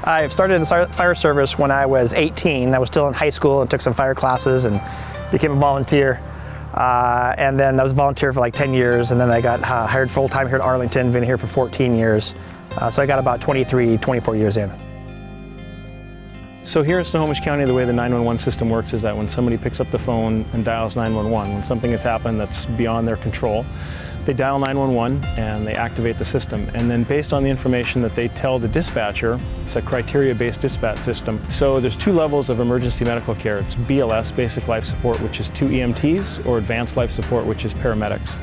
I started in the fire service when I was 18. I was still in high school and took some fire classes and became a volunteer. And then I was a volunteer for like 10 years, and then I got hired full-time here at Arlington, been here for 14 years. So I got about 23, 24 years in. So here in Snohomish County, the way the 911 system works is that when somebody picks up the phone and dials 911, when something has happened that's beyond their control, they dial 911 and they activate the system. And then based on the information that they tell the dispatcher, it's a criteria-based dispatch system. So there's two levels of emergency medical care. It's BLS, basic life support, which is 2 EMTs, or advanced life support, which is paramedics.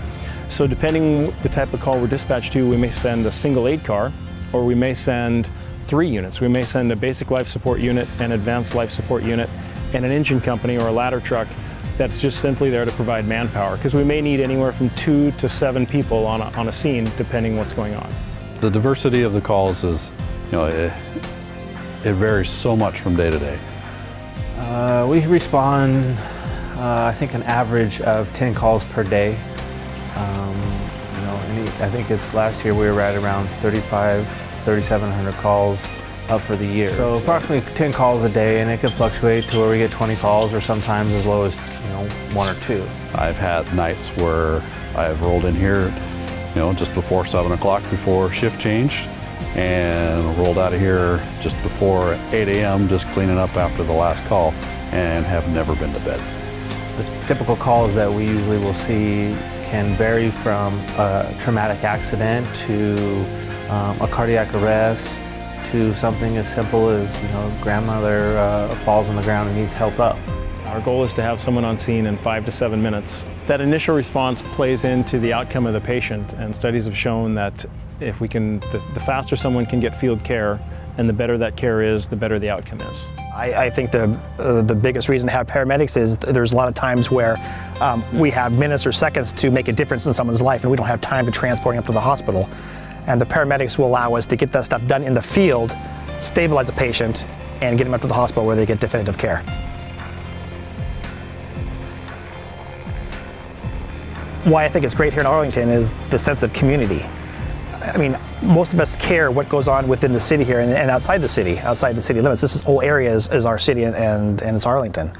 So depending the type of call we're dispatched to, we may send a single aid car, or we may send 3 units. We may send a basic life support unit, an advanced life support unit, and an engine company or a ladder truck that's just simply there to provide manpower, because we may need anywhere from 2 to 7 people on a scene, depending what's going on. The diversity of the calls is, it varies so much from day to day. We respond, I think, an average of 10 calls per day. I think it's last year we were right around 3,700 calls up for the year. So approximately 10 calls a day, and it can fluctuate to where we get 20 calls, or sometimes as low as 1 or 2. I've had nights where I've rolled in here, just before 7 o'clock, before shift changed, and rolled out of here just before 8 a.m. just cleaning up after the last call, and have never been to bed. The typical calls that we usually will see can vary from a traumatic accident to a cardiac arrest, to something as simple as grandmother falls on the ground and needs help up. Our goal is to have someone on scene in 5 to 7 minutes. That initial response plays into the outcome of the patient, and studies have shown that if we can, the faster someone can get field care, and the better that care is, the better the outcome is. I think the biggest reason to have paramedics is there's a lot of times where we have minutes or seconds to make a difference in someone's life, and we don't have time to transport them up to the hospital. And the paramedics will allow us to get that stuff done in the field, stabilize a patient, and get them up to the hospital where they get definitive care. Why I think it's great here in Arlington is the sense of community. I mean, most of us care what goes on within the city here and outside the city limits. This whole area is our city, and it's Arlington.